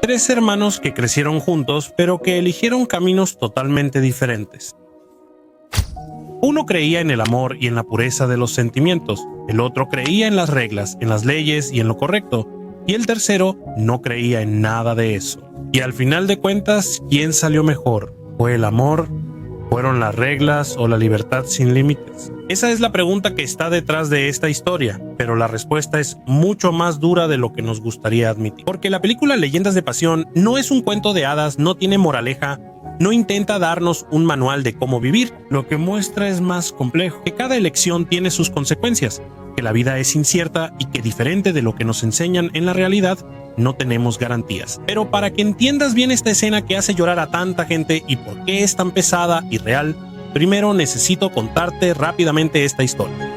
Tres hermanos que crecieron juntos, pero que eligieron caminos totalmente diferentes. Uno creía en el amor y en la pureza de los sentimientos, el otro creía en las reglas, en las leyes y en lo correcto, y el tercero no creía en nada de eso. Y al final de cuentas, ¿quién salió mejor? ¿Fue el amor? ¿Fueron las reglas o la libertad sin límites? Esa es la pregunta que está detrás de esta historia, pero la respuesta es mucho más dura de lo que nos gustaría admitir. Porque la película Leyendas de Pasión no es un cuento de hadas, no tiene moraleja, no intenta darnos un manual de cómo vivir. Lo que muestra es más complejo, que cada elección tiene sus consecuencias, que la vida es incierta y que diferente de lo que nos enseñan en la realidad, no tenemos garantías. Pero para que entiendas bien esta escena que hace llorar a tanta gente y por qué es tan pesada y real, primero necesito contarte rápidamente esta historia.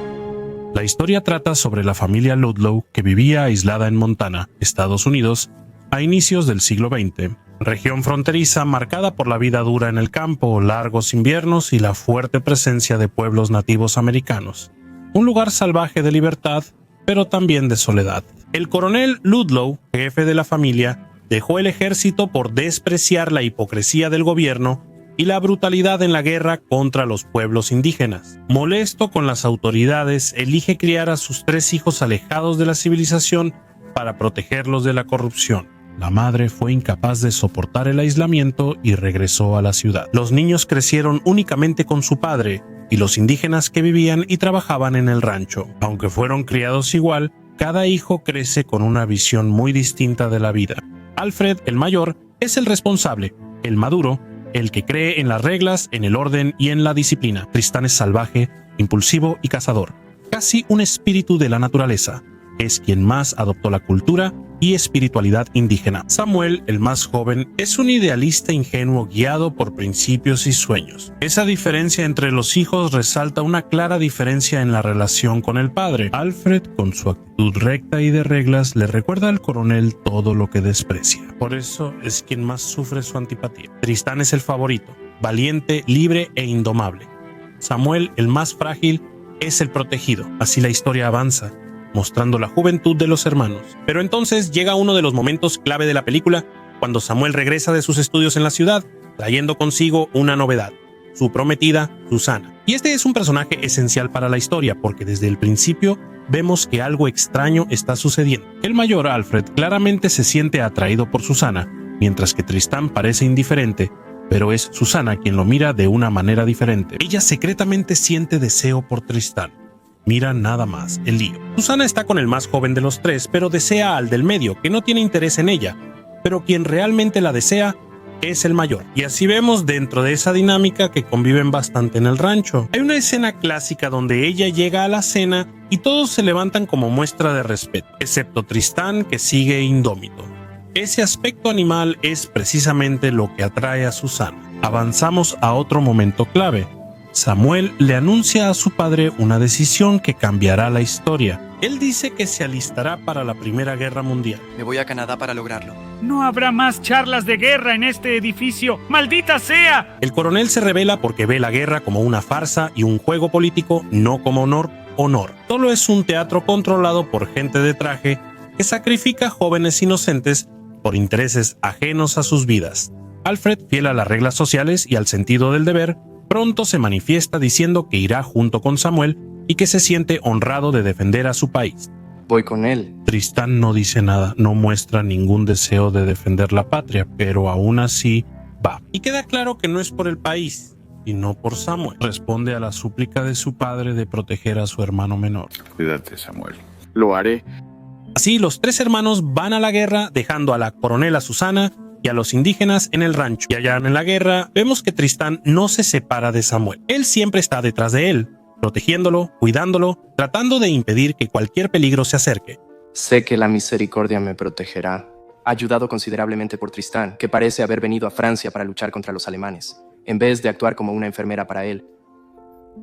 La historia trata sobre la familia Ludlow que vivía aislada en Montana, Estados Unidos, a inicios del siglo XX. Región fronteriza marcada por la vida dura en el campo, largos inviernos y la fuerte presencia de pueblos nativos americanos. Un lugar salvaje de libertad, pero también de soledad. El coronel Ludlow, jefe de la familia, dejó el ejército por despreciar la hipocresía del gobierno y la brutalidad en la guerra contra los pueblos indígenas. Molesto con las autoridades, elige criar a sus tres hijos alejados de la civilización para protegerlos de la corrupción. La madre fue incapaz de soportar el aislamiento y regresó a la ciudad. Los niños crecieron únicamente con su padre y los indígenas que vivían y trabajaban en el rancho. Aunque fueron criados igual, cada hijo crece con una visión muy distinta de la vida. Alfred, el mayor, es el responsable, el maduro, el que cree en las reglas, en el orden y en la disciplina. Tristán es salvaje, impulsivo y cazador, casi un espíritu de la naturaleza. Es quien más adoptó la cultura y espiritualidad indígena. Samuel, el más joven, es un idealista ingenuo guiado por principios y sueños. Esa diferencia entre los hijos resalta una clara diferencia en la relación con el padre. Alfred, con su actitud recta y de reglas, le recuerda al coronel todo lo que desprecia. Por eso es quien más sufre su antipatía. Tristán es el favorito, valiente, libre e indomable. Samuel, el más frágil, es el protegido. Así la historia avanza, mostrando la juventud de los hermanos. Pero entonces llega uno de los momentos clave de la película, cuando Samuel regresa de sus estudios en la ciudad, trayendo consigo una novedad, su prometida, Susana. Y este es un personaje esencial para la historia, porque desde el principio vemos que algo extraño está sucediendo. El mayor, Alfred, claramente se siente atraído por Susana, mientras que Tristán parece indiferente, pero es Susana quien lo mira de una manera diferente. Ella secretamente siente deseo por Tristán. Mira nada más el lío. Susana está con el más joven de los tres, pero desea al del medio, que no tiene interés en ella. Pero quien realmente la desea es el mayor. Y así vemos dentro de esa dinámica que conviven bastante en el rancho. Hay una escena clásica donde ella llega a la cena y todos se levantan como muestra de respeto, excepto Tristán, que sigue indómito. Ese aspecto animal es precisamente lo que atrae a Susana. Avanzamos a otro momento clave. Samuel le anuncia a su padre una decisión que cambiará la historia. Él dice que se alistará para la Primera Guerra Mundial. Me voy a Canadá para lograrlo. No habrá más charlas de guerra en este edificio. ¡Maldita sea! El coronel se rebela porque ve la guerra como una farsa y un juego político, no como honor. Solo es un teatro controlado por gente de traje que sacrifica jóvenes inocentes por intereses ajenos a sus vidas. Alfred, fiel a las reglas sociales y al sentido del deber, pronto se manifiesta diciendo que irá junto con Samuel y que se siente honrado de defender a su país. Voy con él. Tristán no dice nada, no muestra ningún deseo de defender la patria, pero aún así va. Y queda claro que no es por el país, sino por Samuel. Responde a la súplica de su padre de proteger a su hermano menor. Cuídate, Samuel. Lo haré. Así, los tres hermanos van a la guerra, dejando a la coronela Susana y a los indígenas en el rancho. Y allá en la guerra, vemos que Tristán no se separa de Samuel. Él siempre está detrás de él, protegiéndolo, cuidándolo, tratando de impedir que cualquier peligro se acerque. Sé que la misericordia me protegerá. Ayudado considerablemente por Tristán, que parece haber venido a Francia para luchar contra los alemanes, en vez de actuar como una enfermera para él.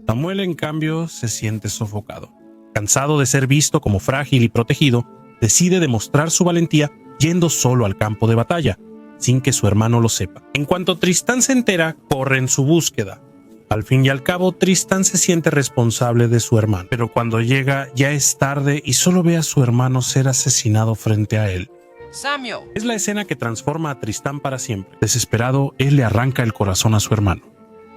Samuel, en cambio, se siente sofocado. Cansado de ser visto como frágil y protegido, decide demostrar su valentía yendo solo al campo de batalla, sin que su hermano lo sepa. En cuanto Tristán se entera, corre en su búsqueda. Al fin y al cabo, Tristán se siente responsable de su hermano, pero cuando llega ya es tarde y solo ve a su hermano ser asesinado frente a él. Samuel. Es la escena que transforma a Tristán para siempre. Desesperado, él le arranca el corazón a su hermano,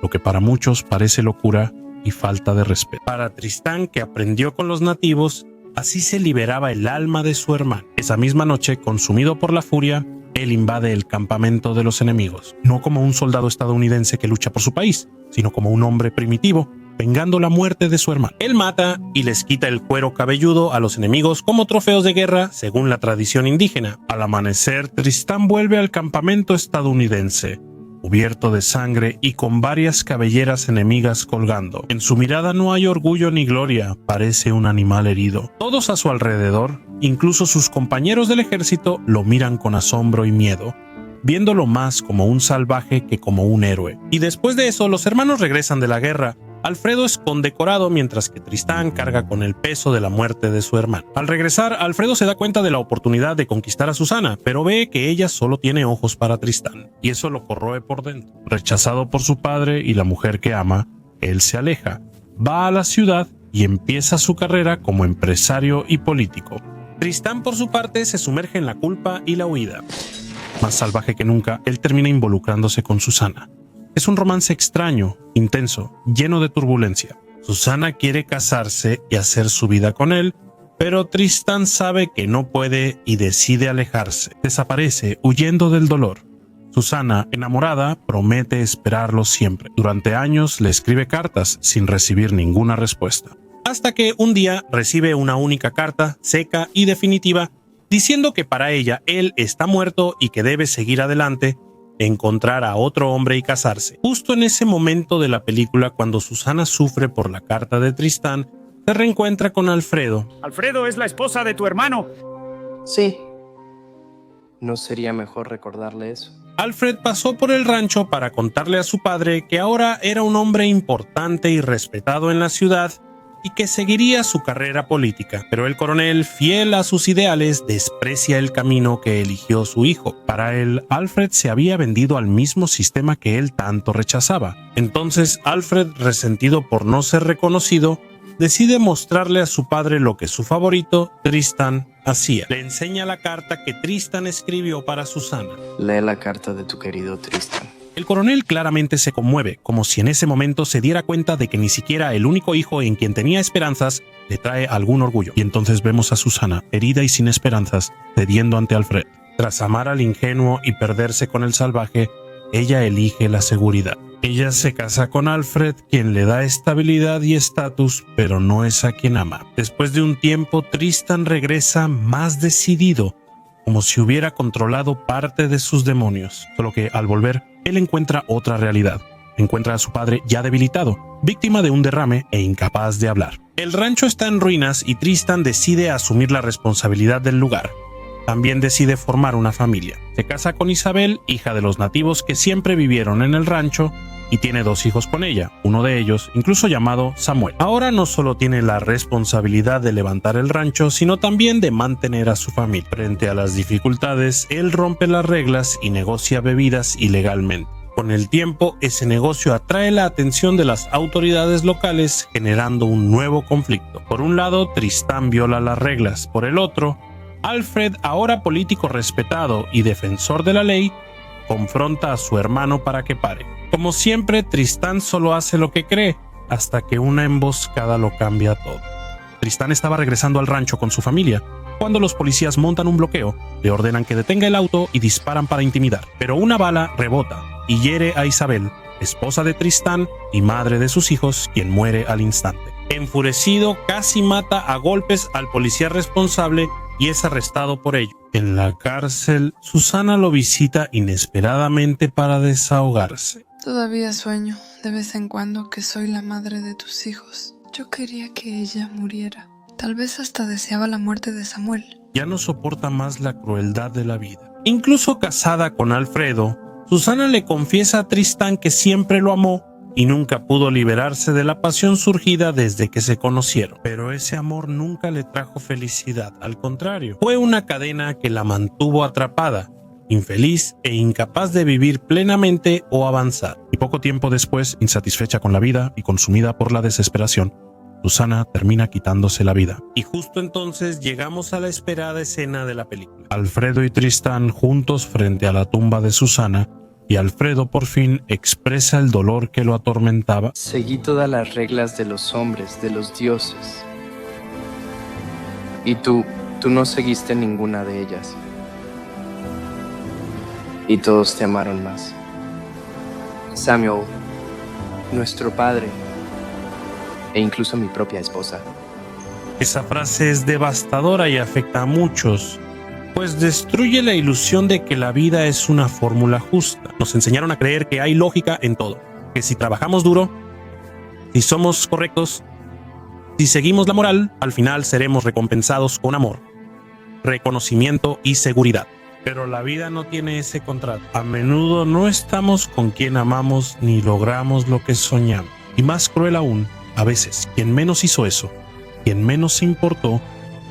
lo que para muchos parece locura y falta de respeto. Para Tristán, que aprendió con los nativos, así se liberaba el alma de su hermano. Esa misma noche, consumido por la furia, él invade el campamento de los enemigos, no como un soldado estadounidense que lucha por su país, sino como un hombre primitivo, vengando la muerte de su hermano. Él mata y les quita el cuero cabelludo a los enemigos como trofeos de guerra, según la tradición indígena. Al amanecer, Tristán vuelve al campamento estadounidense, cubierto de sangre y con varias cabelleras enemigas colgando. En su mirada no hay orgullo ni gloria, parece un animal herido. Todos a su alrededor, incluso sus compañeros del ejército, lo miran con asombro y miedo, viéndolo más como un salvaje que como un héroe. Y después de eso, los hermanos regresan de la guerra. Alfredo es condecorado mientras que Tristán carga con el peso de la muerte de su hermano. Al regresar, Alfredo se da cuenta de la oportunidad de conquistar a Susana, pero ve que ella solo tiene ojos para Tristán, y eso lo corroe por dentro. Rechazado por su padre y la mujer que ama, él se aleja, va a la ciudad y empieza su carrera como empresario y político. Tristán, por su parte, se sumerge en la culpa y la huida. Más salvaje que nunca, él termina involucrándose con Susana. Es un romance extraño, intenso, lleno de turbulencia. Susana quiere casarse y hacer su vida con él, pero Tristán sabe que no puede y decide alejarse. Desaparece, huyendo del dolor. Susana, enamorada, promete esperarlo siempre. Durante años le escribe cartas sin recibir ninguna respuesta. Hasta que un día recibe una única carta, seca y definitiva, diciendo que para ella él está muerto y que debe seguir adelante, encontrar a otro hombre y casarse. Justo en ese momento de la película, cuando Susana sufre por la carta de Tristán, se reencuentra con Alfredo. Alfredo es la esposa de tu hermano. Sí. ¿No sería mejor recordarle eso? Alfred pasó por el rancho para contarle a su padre que ahora era un hombre importante y respetado en la ciudad y que seguiría su carrera política. Pero el coronel, fiel a sus ideales, desprecia el camino que eligió su hijo. Para él, Alfred se había vendido al mismo sistema que él tanto rechazaba. Entonces, Alfred, resentido por no ser reconocido, decide mostrarle a su padre lo que su favorito, Tristán, hacía. Le enseña la carta que Tristán escribió para Susana. Lee la carta de tu querido Tristán. El coronel claramente se conmueve, como si en ese momento se diera cuenta de que ni siquiera el único hijo en quien tenía esperanzas le trae algún orgullo. Y entonces vemos a Susana, herida y sin esperanzas, cediendo ante Alfred. Tras amar al ingenuo y perderse con el salvaje, ella elige la seguridad. Ella se casa con Alfred, quien le da estabilidad y estatus, pero no es a quien ama. Después de un tiempo, Tristán regresa más decidido, como si hubiera controlado parte de sus demonios. Solo que al volver, él encuentra otra realidad. Encuentra a su padre ya debilitado, víctima de un derrame e incapaz de hablar. El rancho está en ruinas y Tristán decide asumir la responsabilidad del lugar. También decide formar una familia. Se casa con Isabel, hija de los nativos que siempre vivieron en el rancho, y tiene 2 hijos con ella, uno de ellos incluso llamado Samuel. Ahora no solo tiene la responsabilidad de levantar el rancho, sino también de mantener a su familia. Frente a las dificultades, él rompe las reglas y negocia bebidas ilegalmente. Con el tiempo, ese negocio atrae la atención de las autoridades locales, generando un nuevo conflicto. Por un lado, Tristán viola las reglas. Por el otro, Alfred, ahora político respetado y defensor de la ley, confronta a su hermano para que pare. Como siempre, Tristán solo hace lo que cree, hasta que una emboscada lo cambia todo. Tristán estaba regresando al rancho con su familia, cuando los policías montan un bloqueo, le ordenan que detenga el auto y disparan para intimidar. Pero una bala rebota y hiere a Isabel, esposa de Tristán y madre de sus hijos, quien muere al instante. Enfurecido, casi mata a golpes al policía responsable y es arrestado por ello. En la cárcel, Susana lo visita inesperadamente para desahogarse. Todavía sueño de vez en cuando que soy la madre de tus hijos. Yo quería que ella muriera. Tal vez hasta deseaba la muerte de Samuel. Ya no soporta más la crueldad de la vida. Incluso casada con Alfredo, Susana le confiesa a Tristán que siempre lo amó y nunca pudo liberarse de la pasión surgida desde que se conocieron. Pero ese amor nunca le trajo felicidad, al contrario, fue una cadena que la mantuvo atrapada, infeliz e incapaz de vivir plenamente o avanzar. Y poco tiempo después, insatisfecha con la vida y consumida por la desesperación, Susana termina quitándose la vida. Y justo entonces llegamos a la esperada escena de la película. Alfredo y Tristán juntos frente a la tumba de Susana, y Alfredo por fin expresa el dolor que lo atormentaba. Seguí todas las reglas de los hombres, de los dioses. Y tú no seguiste ninguna de ellas. Y todos te amaron más. Samuel, nuestro padre, e incluso mi propia esposa. Esa frase es devastadora y afecta a muchos, pues destruye la ilusión de que la vida es una fórmula justa. Nos enseñaron a creer que hay lógica en todo, que si trabajamos duro, si somos correctos, si seguimos la moral, al final seremos recompensados con amor, reconocimiento y seguridad. Pero la vida no tiene ese contrato. A menudo no estamos con quien amamos ni logramos lo que soñamos. Y más cruel aún, a veces quien menos hizo eso, quien menos se importó,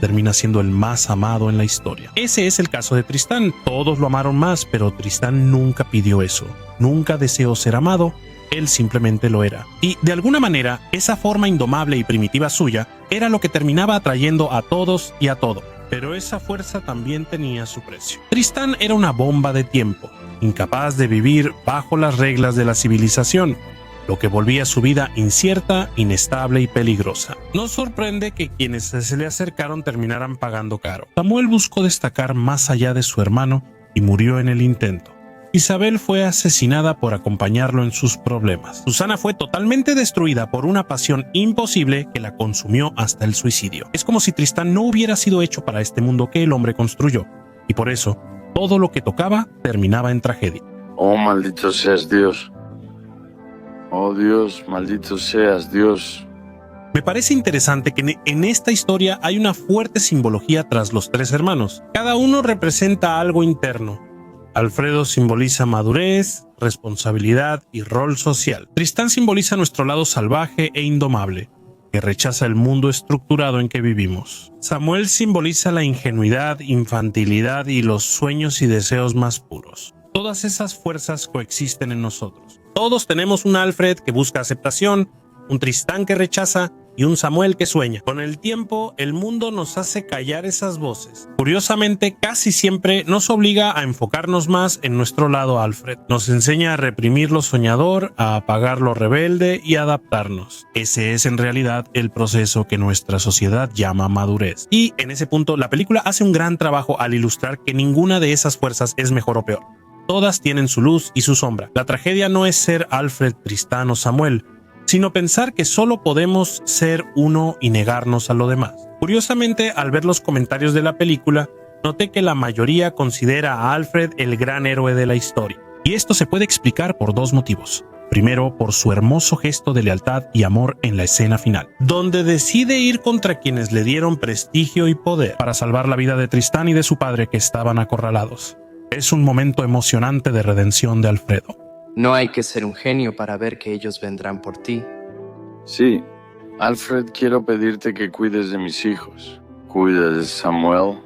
termina siendo el más amado en la historia. Ese es el caso de Tristán. Todos lo amaron más, pero Tristán nunca pidió eso. Nunca deseó ser amado. Él simplemente lo era. Y de alguna manera, esa forma indomable y primitiva suya era lo que terminaba atrayendo a todos y a todo. Pero esa fuerza también tenía su precio. Tristán era una bomba de tiempo, incapaz de vivir bajo las reglas de la civilización, lo que volvía su vida incierta, inestable y peligrosa. No sorprende que quienes se le acercaron terminaran pagando caro. Samuel buscó destacar más allá de su hermano y murió en el intento. Isabel fue asesinada por acompañarlo en sus problemas. Susana fue totalmente destruida por una pasión imposible que la consumió hasta el suicidio. Es como si Tristán no hubiera sido hecho para este mundo que el hombre construyó, y por eso todo lo que tocaba terminaba en tragedia. Oh, maldito seas Dios. Oh Dios, maldito seas Dios. Me parece interesante que en esta historia hay una fuerte simbología tras los tres hermanos. Cada uno representa algo interno. Alfredo simboliza madurez, responsabilidad y rol social. Tristán simboliza nuestro lado salvaje e indomable, que rechaza el mundo estructurado en que vivimos. Samuel simboliza la ingenuidad, infantilidad y los sueños y deseos más puros. Todas esas fuerzas coexisten en nosotros. Todos tenemos un Alfred que busca aceptación, un Tristán que rechaza y un Samuel que sueña. Con el tiempo, el mundo nos hace callar esas voces. Curiosamente, casi siempre nos obliga a enfocarnos más en nuestro lado Alfred. Nos enseña a reprimir lo soñador, a apagar lo rebelde y a adaptarnos. Ese es en realidad el proceso que nuestra sociedad llama madurez. Y en ese punto, la película hace un gran trabajo al ilustrar que ninguna de esas fuerzas es mejor o peor. Todas tienen su luz y su sombra. La tragedia no es ser Alfred, Tristán o Samuel, sino pensar que solo podemos ser uno y negarnos a lo demás. Curiosamente, al ver los comentarios de la película, noté que la mayoría considera a Alfred el gran héroe de la historia. Y esto se puede explicar por dos motivos. Primero, por su hermoso gesto de lealtad y amor en la escena final, donde decide ir contra quienes le dieron prestigio y poder para salvar la vida de Tristán y de su padre que estaban acorralados. Es un momento emocionante de redención de Alfredo. No hay que ser un genio para ver que ellos vendrán por ti. Sí, Alfred, quiero pedirte que cuides de mis hijos. Cuida de Samuel.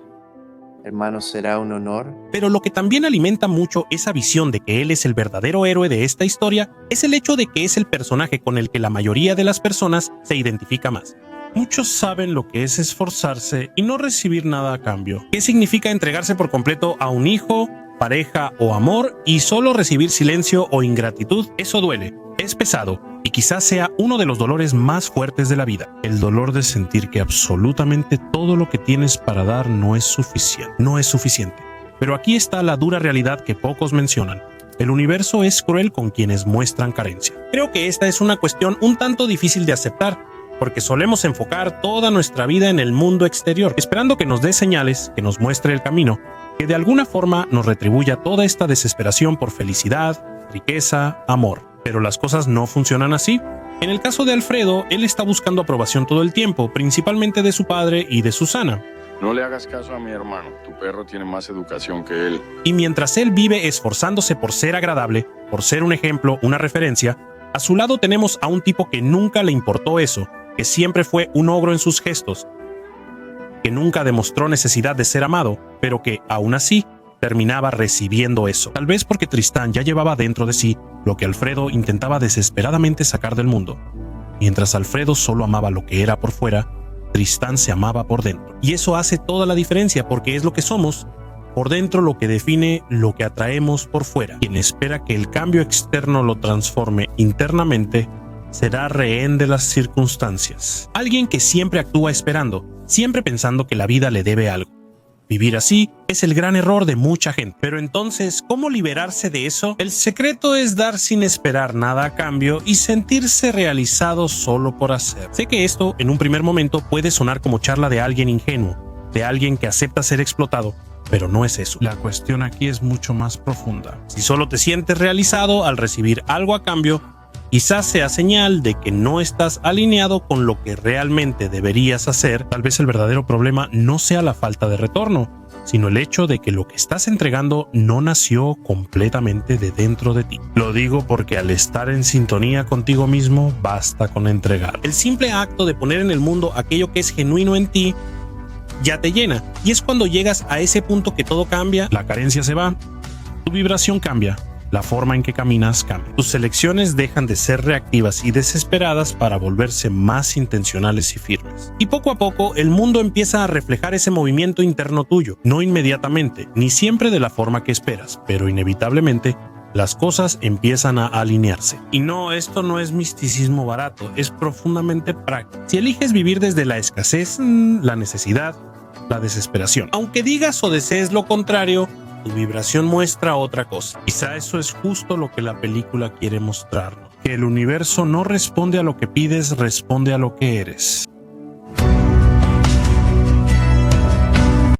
Hermano, será un honor. Pero lo que también alimenta mucho esa visión de que él es el verdadero héroe de esta historia es el hecho de que es el personaje con el que la mayoría de las personas se identifica más. Muchos saben lo que es esforzarse y no recibir nada a cambio. ¿Qué significa entregarse por completo a un hijo, pareja o amor y solo recibir silencio o ingratitud? Eso duele, es pesado y quizás sea uno de los dolores más fuertes de la vida. El dolor de sentir que absolutamente todo lo que tienes para dar no es suficiente. Pero aquí está la dura realidad que pocos mencionan. El universo es cruel con quienes muestran carencia. Creo que esta es una cuestión un tanto difícil de aceptar, porque solemos enfocar toda nuestra vida en el mundo exterior, esperando que nos dé señales, que nos muestre el camino, que de alguna forma nos retribuya toda esta desesperación por felicidad, riqueza, amor. Pero las cosas no funcionan así. En el caso de Alfredo, él está buscando aprobación todo el tiempo, principalmente de su padre y de Susana. No le hagas caso a mi hermano, tu perro tiene más educación que él. Y mientras él vive esforzándose por ser agradable, por ser un ejemplo, una referencia, a su lado tenemos a un tipo que nunca le importó eso, que siempre fue un ogro en sus gestos, que nunca demostró necesidad de ser amado, pero que, aún así, terminaba recibiendo eso. Tal vez porque Tristán ya llevaba dentro de sí lo que Alfredo intentaba desesperadamente sacar del mundo. Mientras Alfredo solo amaba lo que era por fuera, Tristán se amaba por dentro. Y eso hace toda la diferencia porque es lo que somos por dentro, lo que define lo que atraemos por fuera. Quien espera que el cambio externo lo transforme internamente será rehén de las circunstancias. Alguien que siempre actúa esperando, siempre pensando que la vida le debe algo. Vivir así es el gran error de mucha gente. Pero entonces, ¿cómo liberarse de eso? El secreto es dar sin esperar nada a cambio y sentirse realizado solo por hacer. Sé que esto, en un primer momento, puede sonar como charla de alguien ingenuo, de alguien que acepta ser explotado, pero no es eso. La cuestión aquí es mucho más profunda. Si solo te sientes realizado al recibir algo a cambio, quizás sea señal de que no estás alineado con lo que realmente deberías hacer. Tal vez el verdadero problema no sea la falta de retorno, sino el hecho de que lo que estás entregando no nació completamente de dentro de ti. Lo digo porque al estar en sintonía contigo mismo, basta con entregar. El simple acto de poner en el mundo aquello que es genuino en ti ya te llena. Y es cuando llegas a ese punto que todo cambia, la carencia se va, tu vibración cambia. La forma en que caminas cambia. Tus elecciones dejan de ser reactivas y desesperadas para volverse más intencionales y firmes. Y poco a poco el mundo empieza a reflejar ese movimiento interno tuyo. No inmediatamente, ni siempre de la forma que esperas, pero inevitablemente las cosas empiezan a alinearse. Y no, esto no es misticismo barato, es profundamente práctico. Si eliges vivir desde la escasez, la necesidad, la desesperación, aunque digas o desees lo contrario, tu vibración muestra otra cosa. Quizá eso es justo lo que la película quiere mostrarnos. Que el universo no responde a lo que pides, responde a lo que eres.